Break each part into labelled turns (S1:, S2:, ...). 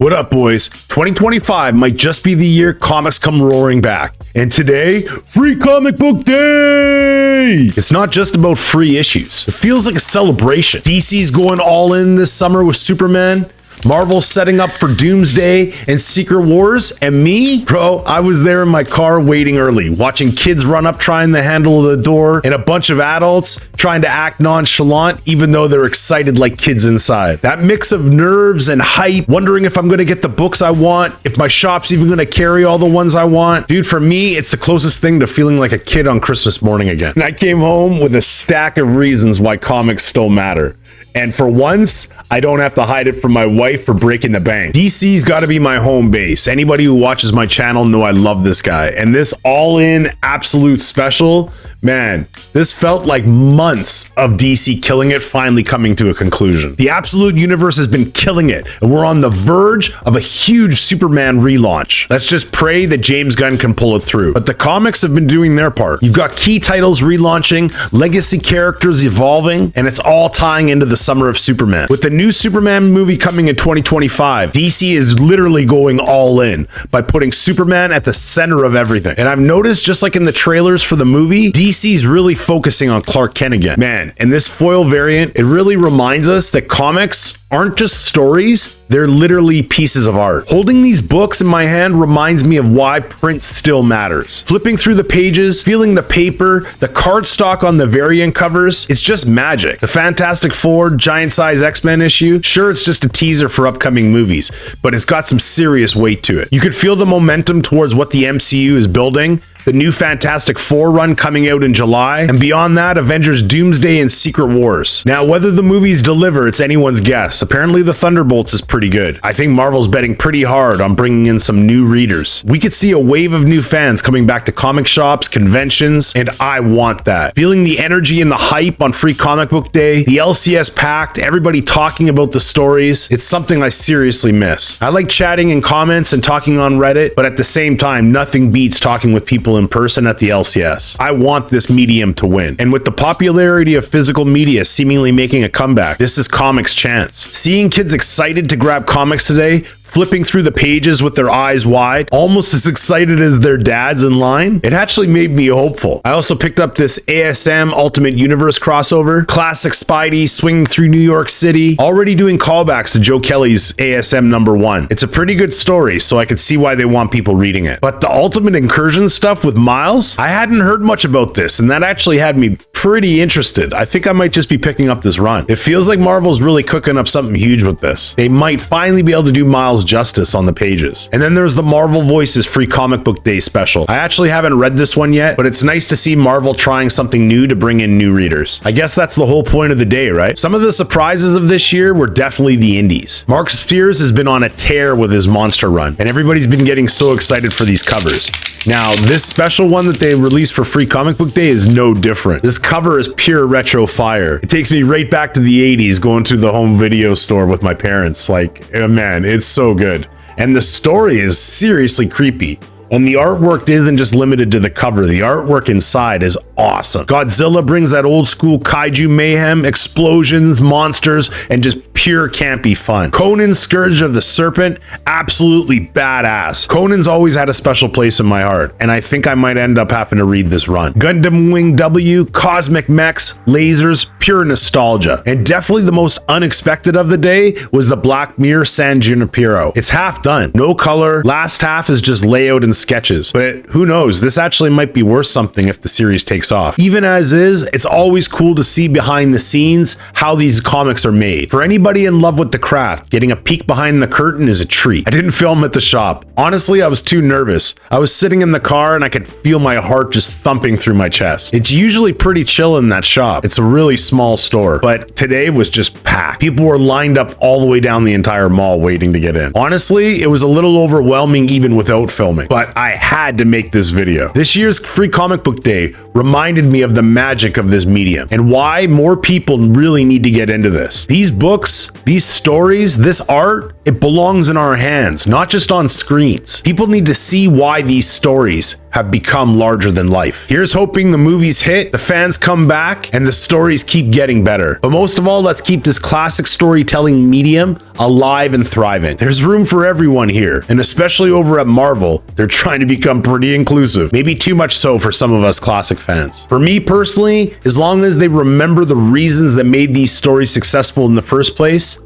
S1: What up, boys? 2025 might just be the year comics come roaring back. And today, Free Comic Book Day! It's not just about free issues. It feels like a celebration. DC's going all in this summer with Superman. Marvel's setting up for Doomsday and Secret Wars, and me? Bro, I was there in my car waiting early, watching kids run up trying the handle of the door, and a bunch of adults trying to act nonchalant even though they're excited like kids inside. That mix of nerves and hype, wondering if I'm gonna get the books I want, if my shop's even gonna carry all the ones I want. Dude, for me, it's the closest thing to feeling like a kid on Christmas morning again. And I came home with a stack of reasons why comics still matter. And for once, I don't have to hide it from my wife for breaking the bank. DC's got to be my home base. Anybody who watches my channel know I love this guy. And this all-in absolute special, man, this felt like months of DC killing it finally coming to a conclusion. The Absolute Universe has been killing it, and we're on the verge of a huge Superman relaunch. Let's just pray that James Gunn can pull it through. But the comics have been doing their part. You've got key titles relaunching, legacy characters evolving, and it's all tying into the summer of Superman. With the new Superman movie coming in 2025, DC is literally going all in by putting Superman at the center of everything. And I've noticed, just like in the trailers for the movie, DC's really focusing on Clark Kent again. Man, and this foil variant, it really reminds us that comics aren't just stories, they're literally pieces of art. Holding these books in my hand reminds me of why print still matters. Flipping through the pages, feeling the paper, the cardstock on the variant covers, it's just magic. The Fantastic Four giant size X-Men issue, sure, it's just a teaser for upcoming movies, but it's got some serious weight to it. You could feel the momentum towards what the MCU is building. The new Fantastic Four run coming out in July, and beyond that, Avengers Doomsday and Secret Wars. Now, whether the movies deliver, it's anyone's guess. Apparently, the Thunderbolts is pretty good. I think Marvel's betting pretty hard on bringing in some new readers. We could see a wave of new fans coming back to comic shops, conventions, and I want that. Feeling the energy and the hype on Free Comic Book Day, the LCS packed, everybody talking about the stories, it's something I seriously miss. I like chatting in comments and talking on Reddit, but at the same time, nothing beats talking with people in person at the LCS. I want this medium to win. And with the popularity of physical media seemingly making a comeback, this is comics' chance. Seeing kids excited to grab comics today, flipping through the pages with their eyes wide, almost as excited as their dads in line, it actually made me hopeful. I also picked up this ASM Ultimate Universe crossover, classic Spidey swinging through New York City, already doing callbacks to Joe Kelly's ASM #1. It's a pretty good story, so I could see why they want people reading it. But the Ultimate Incursion stuff with Miles, I hadn't heard much about this, and that actually had me pretty interested. I think I might just be picking up this run. It feels like Marvel's really cooking up something huge with this. They might finally be able to do Miles justice on the pages. And then there's the Marvel Voices Free Comic Book Day special. I actually haven't read this one yet, but it's nice to see Marvel trying something new to bring in new readers. I guess that's the whole point of the day, right? Some of the surprises of this year were definitely the indies. Mark Spears has been on a tear with his monster run, and everybody's been getting so excited for these covers. Now, this special one that they released for Free Comic Book Day is no different. This cover is pure retro fire. It takes me right back to the 80s going to the home video store with my parents. Like, man, it's so good. And the story is seriously creepy. And the artwork isn't just limited to the cover. The artwork inside is awesome. Godzilla brings that old school kaiju mayhem, explosions, monsters, and just pure campy fun. Conan Scourge of the Serpent, absolutely badass. Conan's always had a special place in my heart, and I think I might end up having to read this run. Gundam Wing W, cosmic mechs, lasers, pure nostalgia. And definitely the most unexpected of the day was the Black Mirror San Junipero. It's half done, no color. Last half is just layout and sketches, but who knows, this actually might be worth something if the series takes off. Even as is, it's always cool to see behind the scenes how these comics are made. For anybody in love with the craft, getting a peek behind the curtain is a treat. I didn't film at the shop. Honestly, I was too nervous. I was sitting in the car and I could feel my heart just thumping through my chest. It's usually pretty chill in that shop. It's a really small store, but today was just packed. People were lined up all the way down the entire mall waiting to get in. Honestly, it was a little overwhelming even without filming, but I had to make this video. This year's Free Comic Book Day reminded me of the magic of this medium and why more people really need to get into this. These books, these stories, this art, it belongs in our hands, not just on screens. People need to see why these stories have become larger than life. Here's hoping the movies hit, the fans come back, and the stories keep getting better. But most of all, let's keep this classic storytelling medium alive and thriving. There's room for everyone here, and especially over at Marvel, they're trying to become pretty inclusive. Maybe too much so for some of us classic fans. For me personally, as long as they remember the reasons that made these stories successful in the first place,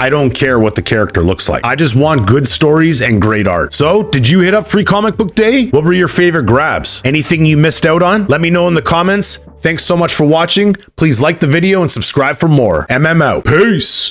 S1: I don't care what the character looks like. I just want good stories and great art. So, did you hit up Free Comic Book Day? What were your favorite grabs? Anything you missed out on? Let me know in the comments. Thanks so much for watching. Please like the video and subscribe for more. MM out. Peace!